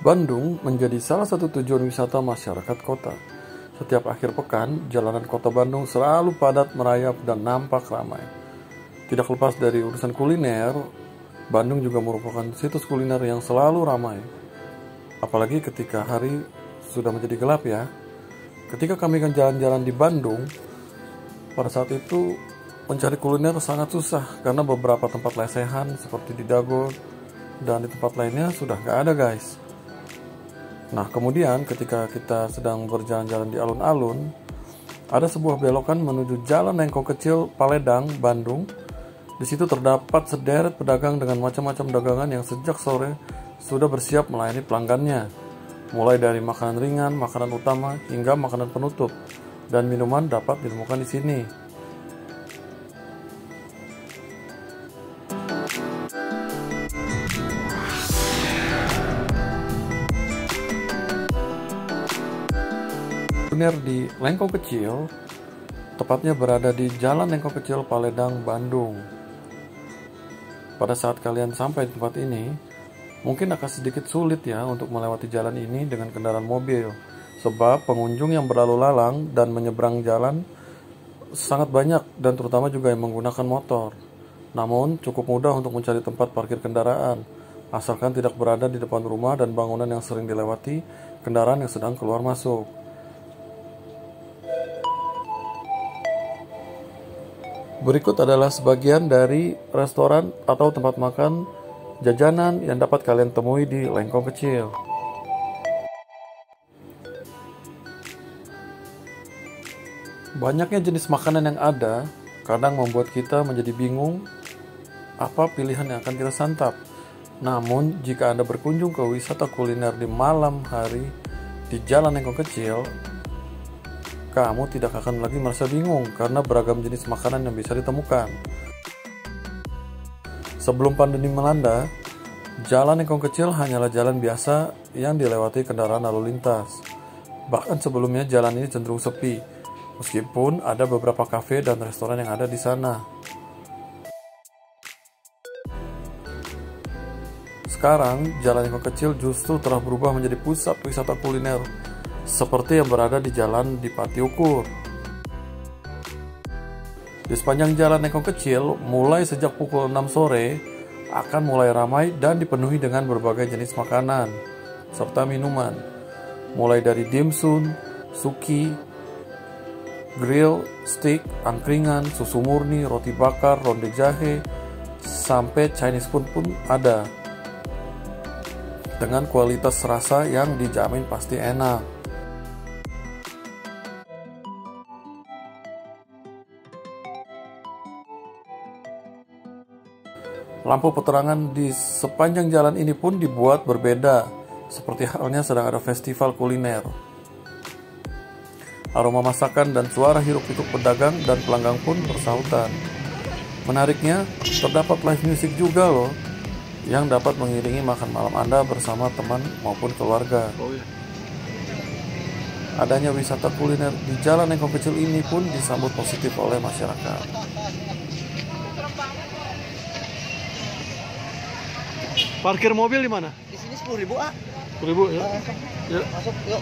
Bandung menjadi salah satu tujuan wisata masyarakat kota. Setiap akhir pekan, jalanan kota Bandung selalu padat merayap dan nampak ramai. Tidak lepas dari urusan kuliner, Bandung juga merupakan situs kuliner yang selalu ramai. Apalagi ketika hari sudah menjadi gelap ya. Ketika kami akan jalan-jalan di Bandung, pada saat itu mencari kuliner sangat susah karena beberapa tempat lesehan seperti di Dago dan di tempat lainnya sudah gak ada guys. Nah kemudian ketika kita sedang berjalan-jalan di alun-alun, ada sebuah belokan menuju Jalan Lengkong Kecil, Paledang, Bandung. Di situ terdapat sederet pedagang dengan macam-macam dagangan yang sejak sore sudah bersiap melayani pelanggannya. Mulai dari makanan ringan, makanan utama, hingga makanan penutup. Dan minuman dapat ditemukan di sini. Kuliner di Lengkong Kecil, tepatnya berada di Jalan Lengkong Kecil, Paledang, Bandung. Pada saat kalian sampai di tempat ini, mungkin akan sedikit sulit ya untuk melewati jalan ini dengan kendaraan mobil, sebab pengunjung yang berlalu lalang dan menyeberang jalan sangat banyak dan terutama juga yang menggunakan motor. Namun cukup mudah untuk mencari tempat parkir kendaraan, asalkan tidak berada di depan rumah dan bangunan yang sering dilewati kendaraan yang sedang keluar masuk. Berikut adalah sebagian dari restoran atau tempat makan jajanan yang dapat kalian temui di Lengkong Kecil. Banyaknya jenis makanan yang ada kadang membuat kita menjadi bingung apa pilihan yang akan kita santap. Namun jika Anda berkunjung ke wisata kuliner di malam hari di Jalan Lengkong Kecil, kamu tidak akan lagi merasa bingung karena beragam jenis makanan yang bisa ditemukan. Sebelum pandemi melanda, Jalan Lengkong Kecil hanyalah jalan biasa yang dilewati kendaraan lalu lintas. Bahkan sebelumnya jalan ini cenderung sepi, meskipun ada beberapa kafe dan restoran yang ada di sana. Sekarang, Jalan Lengkong Kecil justru telah berubah menjadi pusat wisata kuliner, seperti yang berada di Jalan Dipati Ukur. Di sepanjang Jalan Lengkong Kecil, mulai sejak pukul 6 sore, akan mulai ramai dan dipenuhi dengan berbagai jenis makanan, serta minuman. Mulai dari dimsum, suki, grill, steak, angkringan, susu murni, roti bakar, ronde jahe, sampai Chinese food pun ada. Dengan kualitas rasa yang dijamin pasti enak. Lampu penerangan di sepanjang jalan ini pun dibuat berbeda, seperti halnya sedang ada festival kuliner. Aroma masakan dan suara hiruk-pikuk pedagang dan pelanggan pun bersahutan. Menariknya, terdapat live music juga loh, yang dapat mengiringi makan malam Anda bersama teman maupun keluarga. Adanya wisata kuliner di Jalan Lengkong Kecil ini pun disambut positif oleh masyarakat. Parkir mobil di mana? Di sini 10.000 ah. 10.000 ya. Ya. Masuk yuk.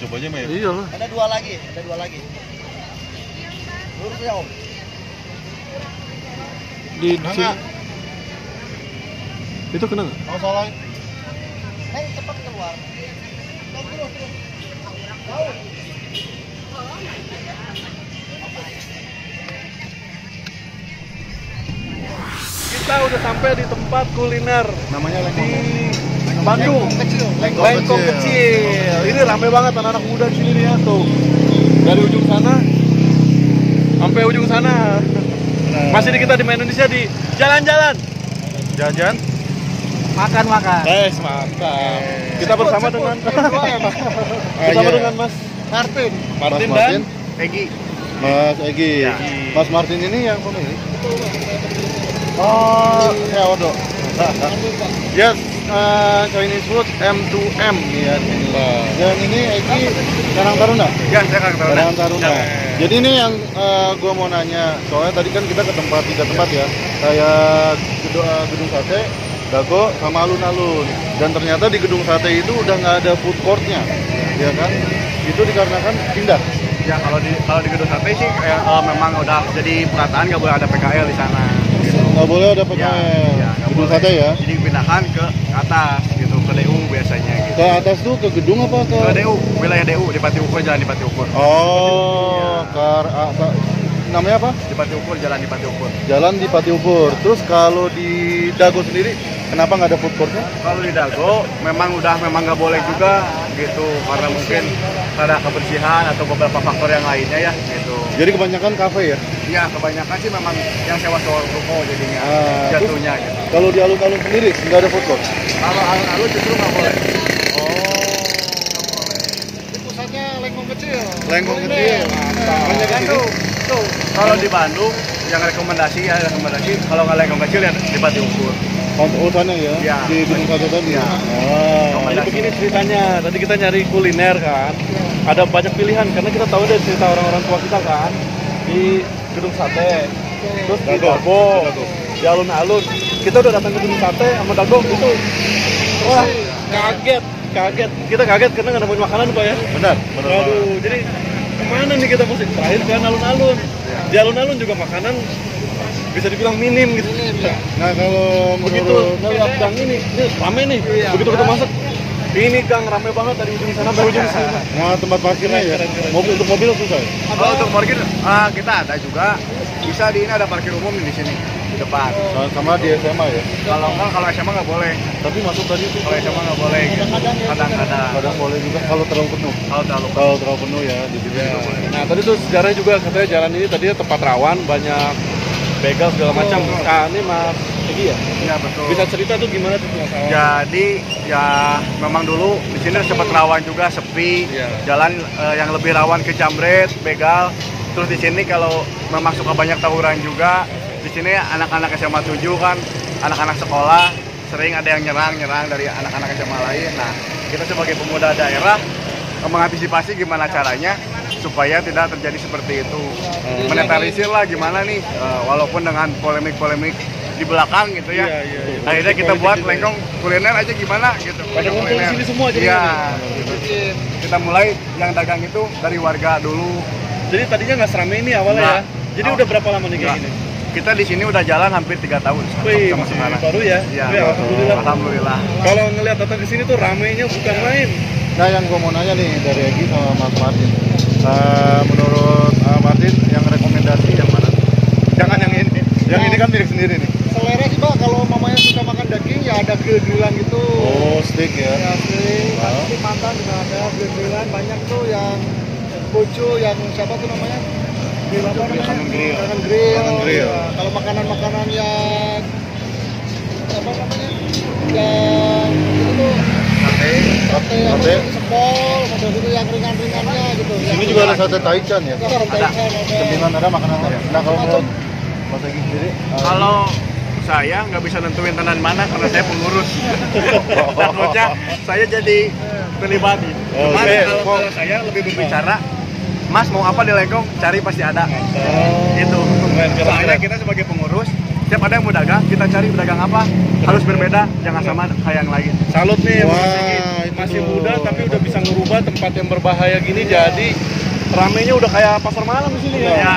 Coba aja Maya. Iya lah. Ada dua lagi. Lurus ya Om. Di sini. Itu kena nggak? Mau salah. Cepat keluar. Terus. Jauh. Kita udah sampai di tempat kuliner Namanya di Bandung. Lengkong Kecil. Ini rame banget anak-anak muda di sini nih ya tuh. Dari ujung sana sampai ujung sana. Masih di kita di Indonesia di jalan-jalan. Jajan. Makan. Makan. Kita bersama dengan Mas Martin dan Egi. Mas Egi. Ya. Mas Martin ini yang pemilik. Oh, saya Odo. Yes, Chinese food M2M. Iya, ini. Dan ini Egi Karang Taruna. Ya, saya Karang Taruna. Jadi ini yang gua mau nanya, soalnya tadi kan kita ke tempat 3 tempat ya, kayak gedung sate, Dago sama alun-alun. Dan ternyata di gedung sate itu udah nggak ada food courtnya, ya kan? Itu dikarenakan pindah. Ya kalau di gedung sate sih memang udah jadi perataan nggak boleh ada PKL di sana. Nggak boleh ada PKL. Ya, gedung sate ya. Jadi dipindahkan ke atas gitu, ke DU biasanya gitu. Ke atas tuh ke gedung apa ke? Ke DU, wilayah DU di Pati Ukur, jalan di Pati Ukur. Oh, namanya apa? Di Pati Ukur, jalan di Pati Ukur. Jalan di Pati Ukur. Terus kalau di Dago sendiri, kenapa nggak ada food courtnya? Kalau di Dago memang nggak boleh juga gitu, karena mungkin ada kebersihan atau beberapa faktor yang lainnya ya gitu. Jadi kebanyakan kafe ya? Ya kebanyakan sih memang yang sewa-sewa ruko jadinya jatuhnya gitu. Kalau di alun-alun sendiri nggak ada food court? Kalau alun-alun justru nggak boleh. Di pusatnya Lengkong kecil. Lengkong kecil. Banyak kan tuh. Kalau di Bandung yang rekomendasi kalau nggak Lengkong kecil ya di Pati Ukur. Oh, sana ya? Ya. Di gedung sate tadi? Ya. Jadi begini ceritanya, tadi kita nyari kuliner kan, ada banyak pilihan karena kita tahu dari cerita orang-orang tua kita kan, di gedung sate, terus di Dago, di alun-alun, kita udah datang ke gedung sate sama Dago itu, wah kaget, kita kaget karena nggak nemuin makanan Pak ya. Benar. Aduh, jadi kemana nih kita mesti terakhir kan alun-alun, di alun-alun juga makanan bisa dibilang minim gitu. Nah kalau Begitu menurut ngeliat gang ini rame nih. Begitu kita masuk, ini gang rame banget dari ujung sana sampai ujung sini. nah tempat parkirnya ya, untuk mobil susah. Kalau untuk parkir kita ada juga, bisa di ini ada parkir umum di sini di depan. Sama di SMA ya. Kalau SMA nggak boleh. Tapi masuk tadi itu Kalau SMA nggak boleh. Kadang-kadang. kadang boleh juga kalau terlalu penuh. Kalau terlalu penuh ya di situ juga boleh. Nah tadi tuh sejarahnya juga katanya jalan ini tadinya tempat rawan, banyak begal segala macam. Nah ini Mas Egi ya? Iya betul. Bisa cerita tuh gimana tuh masalah? Jadi ya memang dulu di sini sempat rawan juga, sepi. Iya. Jalan yang lebih rawan ke jambret, begal. Terus di sini kalau memang suka banyak tawuran juga. Di sini anak-anak SMA 7 kan, anak-anak sekolah sering ada yang nyerang dari anak-anak SMA lain. Nah, kita sebagai pemuda daerah mengantisipasi gimana caranya supaya tidak terjadi seperti itu. Menetralisir lah gimana nih, walaupun dengan polemik-polemik di belakang gitu ya. Iya. Akhirnya kita buat Lengkong kuliner aja gimana gitu. Pada ngumpul di sini semua jadi. Iya. Kita mulai yang dagang itu dari warga dulu. Jadi tadinya nggak seramai ini awalnya ya? Jadi udah berapa lama nih kayak Enggak. gini? Kita di sini udah jalan hampir 3 tahun Wih, sama masih sekarang. baru ya? Iya. Wih, alhamdulillah. Alhamdulillah. Kalau ngelihat datang ke sini tuh ramenya bukan main. Nah yang gue mau nanya nih dari Egi sama Mas Martin, menurut Martin yang rekomendasi yang mana? Jangan yang ini. Yang ini kan milik sendiri nih. Selera sih Pak, kalau mamanya suka makan daging ya ada grill-grillan gitu. Oh steak ya. Ya steak mantan juga ada grill-grillan, banyak tuh yang bojo, yang siapa tuh namanya? Grill apa namanya? Kangen grill. Kangen grill. Kangen grill. Ya, kalau makanan-makanan yang apa namanya? Yang itu tuh sate apa Sate. tuh, sepol, ada itu yang ringan-ringannya gitu. Sini juga ada sate taichan ya. Ada. Cemilan ada makanan lain. Nah kalau menurut Mas Egi sendiri, Kalau saya nggak bisa nentuin tenan mana karena saya pengurus. Takutnya saya jadi terlibat. Cuman oke. kalau saya lebih berbicara, Mas mau apa di Lengkong, cari pasti ada. Itu. Soalnya kita sebagai pengurus, setiap ada yang mau dagang, kita cari pedagang apa, harus berbeda, jangan sama kayak yang lain. Salut nih Wah, Mas Egi. itu Masih tuh. muda tapi udah bisa ngerubah tempat yang berbahaya gini jadi ramenya udah kayak pasar malam di sini ya. Ya.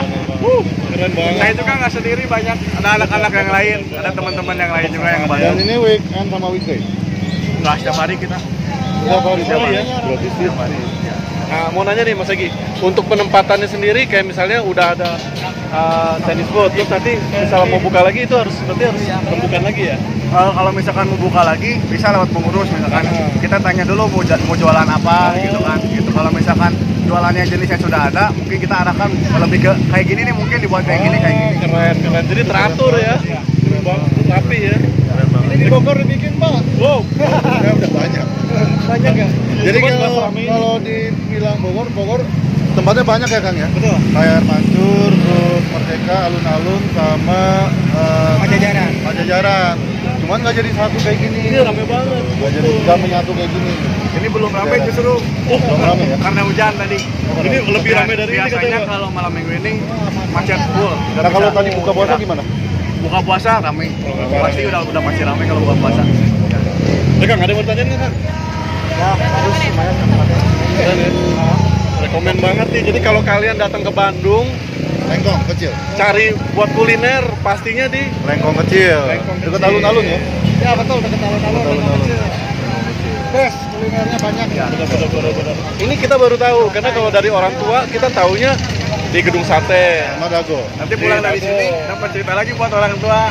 Keren banget. Saya juga nggak sendiri, banyak ada anak-anak yang lain, ada teman-teman yang lain juga yang dan banyak. ini weekend sama weekday. Nggak setiap hari kita. Setiap hari ya? Berarti setiap hari. Nah, mau nanya nih Mas Egi, untuk penempatannya sendiri kayak misalnya udah ada Chinese food, terus nanti misalnya mau buka lagi itu berarti harus rembukan lagi ya? Kalau misalkan mau buka lagi bisa lewat pengurus, misalkan kita tanya dulu mau jualan apa gitu kan. Gitu. Kalau misalkan jualannya jenis yang sudah ada, mungkin kita arahkan lebih ke kayak gini nih, mungkin dibuat kayak gini kayak gini. Keren. Jadi teratur ya. Keren banget, rapi ya. Ini di Bogor dibikin Pak. Wow, Ya udah banyak. Banyak ya. Jadi Coba kalau bahas rame ini. kalau dibilang Bogor tempatnya banyak ya Kang ya. betul. Kayak Air Mancur, terus Merdeka, alun-alun sama Pajajaran. Pajajaran. Cuman nggak jadi satu kayak gini. Ini rame banget. Nggak jadi nggak menyatu kayak gini. Ini belum ramai justru Belum rame ya. karena hujan tadi. Ini lebih ramai dari ini biasanya katanya. kalau malam minggu ini macet full. Nah kalau tadi buka puasa gimana? buka puasa ramai. Pasti udah pasti ramai kalau buka puasa. Kang, ada yang mau ditanyain nggak, Kang? Ya, harus lumayan. Keren ya? Rekomen banget nih. Jadi kalau kalian datang ke Bandung, Lengkong kecil. cari buat kuliner pastinya di Lengkong kecil. Dekat alun-alun ya. Ya betul, dekat alun-alun. Best, kulinernya banyak ya. benar. Ini kita baru tahu karena kalau dari orang tua kita taunya di Gedung Sate. Sama Dago. Nanti pulang dari sini dapat cerita lagi buat orang tua.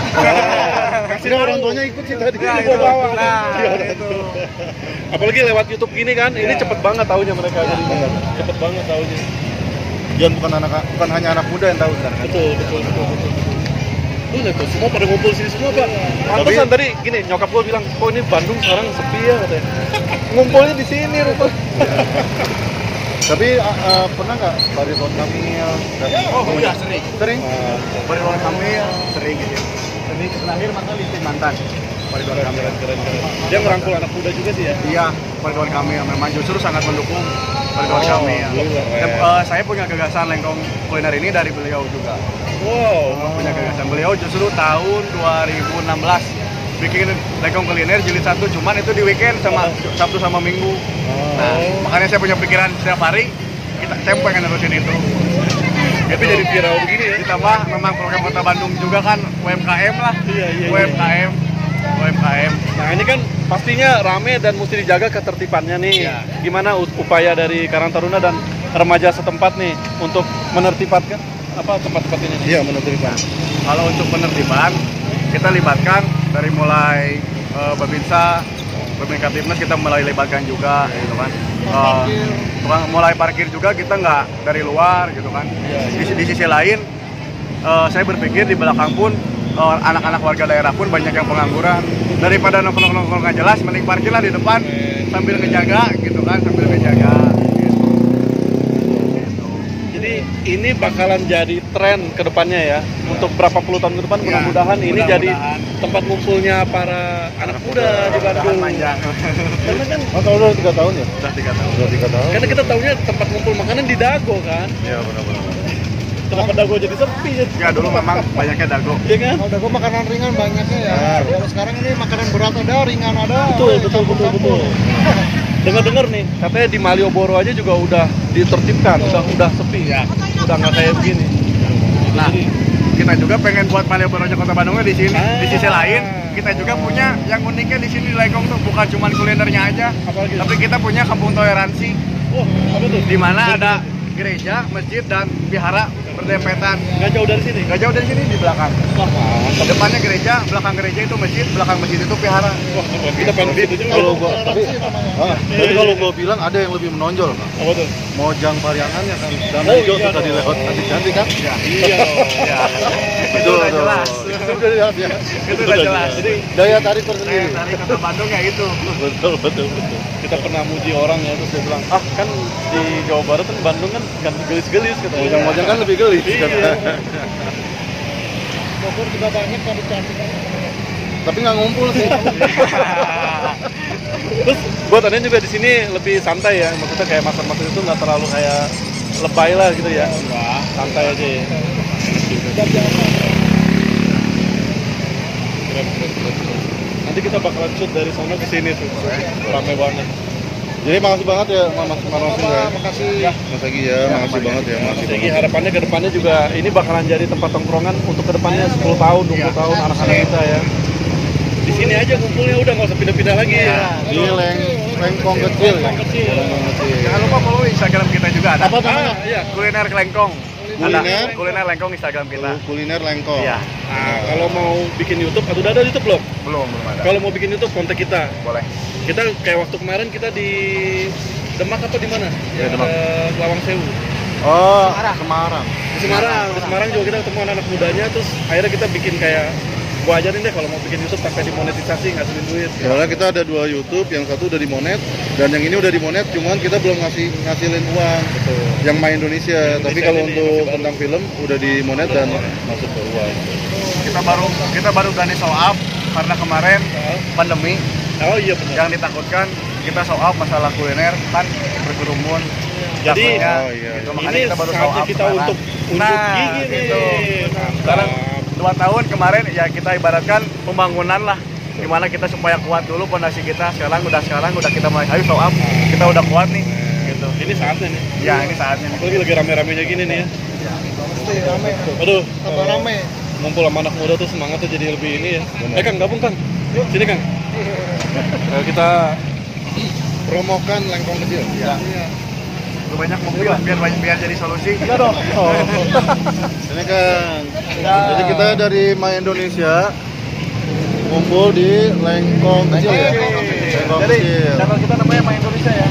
Kasih orang tuanya ikut sih tadi. Nah, Gua bawa. itu. Apalagi lewat YouTube gini kan, ini cepet banget taunya mereka. Jadi cepet banget taunya. Jangan bukan hanya anak muda yang tahu sekarang. Betul. Tuh lihat tuh, semua pada ngumpul sini semua, Pak. Pantesan tadi gini, nyokap gue bilang, "Kok ini Bandung sekarang sepi ya?" katanya. Ngumpulnya di sini rupanya. Tapi pernah nggak Baridwan Kamil? Oh, udah sering. Sering? Baridwan Kamil sering gitu. Ini terakhir mantan Litin mantan. Baridwan Kamil. Keren. Dia merangkul anak muda juga sih ya. Iya, Baridwan Kamil memang justru sangat mendukung Baridwan Kamil. Dan, saya punya gagasan lengkong kuliner ini dari beliau juga. Wow. Punya gagasan beliau justru tahun 2016 bikin lengkong kuliner jilid 1, cuman itu di weekend sama Sabtu sama Minggu. Nah, makanya saya punya pikiran setiap hari saya pengen nerusin itu. Tapi jadi viral begini ya. Ditambah memang program Kota Bandung juga kan UMKM lah. Iya. UMKM. Nah ini kan pastinya rame dan mesti dijaga ketertibannya nih. Iya. Gimana upaya dari Karang Taruna dan remaja setempat nih untuk menertibkan tempat-tempat ini? Iya, menertibkan. Kalau untuk penertiban kita libatkan dari mulai Babinsa, Babinsa Timnas kita mulai libatkan juga gitu kan. Mulai parkir juga kita nggak dari luar gitu kan. Di sisi lain saya berpikir di belakang pun anak-anak warga daerah pun banyak yang pengangguran. Daripada nongkrong nggak jelas, mending parkirlah di depan sambil ngejaga gitu kan, sambil ngejaga. Jadi ini bakalan jadi tren ke depannya ya. Untuk berapa puluh tahun ke depan mudah-mudahan ini jadi tempat ngumpulnya para anak muda di Bandung. Panjang. Karena kan Kalau udah 3 tahun ya? Udah 3 tahun. Udah 3 tahun. karena kita tahunya tempat ngumpul makanan di Dago kan. Iya, benar-benar. Kenapa Dago jadi sepi ya? Ya dulu memang banyaknya dago. Iya kan? Kalau udah makanan ringan banyaknya ya. Kalau sekarang ini makanan berat ada, ringan ada. Betul. Dengar-dengar nih, katanya di Malioboro aja juga udah ditertibkan, udah sepi ya. Udah nggak kayak begini. Nah, kita juga pengen buat Malioboro Kota Bandungnya di sini. Di sisi lain, kita juga punya yang uniknya di sini di Lengkong tuh bukan cuma kulinernya aja, Apalagi? tapi kita punya kampung toleransi Wah, apa tuh? di mana ada gereja, masjid dan vihara berdempetan. Nggak jauh dari sini. Gak jauh dari sini di belakang. Wah, mantap. Depannya gereja, belakang gereja itu masjid, belakang masjid itu vihara. Wah, kita pengen gitu juga. Kalau gua tapi kalau gua bilang ada yang lebih menonjol, Pak. Apa tuh? Mojang Pariangannya kan. Dan Oh, hijau iya tuh tadi dong. lewat cantik kan? Iya. Itu udah jelas. Itu udah jelas ya. Itu udah jelas. Jadi Daya tarik tersendiri. dari Kota Bandung ya itu. betul. Kita pernah muji orang ya, terus dia bilang, kan di Jawa Barat kan Bandung kan gelis-gelis katanya. Mojang-mojang kan lebih gelis. Iya. Bogor juga banyak cantik. Tapi nggak ngumpul sih. Terus buat kalian juga di sini lebih santai ya, maksudnya kayak masak-masak itu nggak terlalu kayak lebay lah gitu ya. Santai aja ya. Keren. Nanti kita bakalan shoot dari sana ke sini tuh, ramai banget. Jadi makasih banget ya Mas Marwasin ya. Makasih. Mas Agi ya, makasih banget ya, makasih Jadi banget. harapannya ke depannya juga ini bakalan jadi tempat tongkrongan untuk ke depannya 10 tahun, 20 tahun anak-anak kita ya. Di sini aja ngumpulnya udah nggak usah pindah-pindah lagi ya. Ini lengkong kecil ya. Lengkong kecil. Jangan lupa follow Instagram kita juga ada. Apa namanya? Iya. Kuliner Lengkong. Kuliner? Ada kuliner Lengkong Instagram kita. Kuliner lengkong. Iya. Nah, kalau mau bikin YouTube, atau udah ada YouTube belum? Belum ada. Kalau mau bikin YouTube, kontak kita. Boleh. Kita kayak waktu kemarin kita di Demak apa di mana? Iya, Demak. Lawang Sewu. Oh, Semarang. Di Semarang juga kita ketemu anak-anak mudanya, terus akhirnya kita bikin kayak gua ajarin deh kalau mau bikin YouTube tanpa dimonetisasi, ngasilin duit. Soalnya kita ada 2 YouTube, yang satu udah dimonet dan yang ini udah dimonet, cuman kita belum ngasilin uang. Betul. Yang main Indonesia, tapi kalau ini untuk masih baru. tentang film udah dimonet dan masuk ke uang. Kita baru berani show up karena kemarin pandemi Oh iya benar. yang ditakutkan kita show up masalah kuliner kan berkerumun. Jadi, takutnya, oh iya, gitu. iya. Makanya Ini kita baru show saatnya up kita sekarang. untuk Nah, gigi nih. gitu. Mantap. Sekarang 2 tahun kemarin ya kita ibaratkan pembangunan lah, dimana kita supaya kuat dulu fondasi kita. Sekarang udah kita mulai ayo show up, kita udah kuat nih gitu. Ini saatnya nih. Ya ini saatnya. Apalagi lagi rame-ramenya gini nih ya. Pasti rame. Aduh, Tambah rame. ngumpul sama anak muda tuh semangatnya jadi lebih ini ya. Kang, gabung Kang. Yuk, sini Kang. Kita Promokan lengkong kecil. Ya. Lu banyak mobil biar jadi solusi. Iya dong. Oh. Ini kan. Jadi kita dari My Indonesia ngumpul di lengkong kecil ya. Lengkong Jadi kecil. channel kita namanya My Indonesia ya.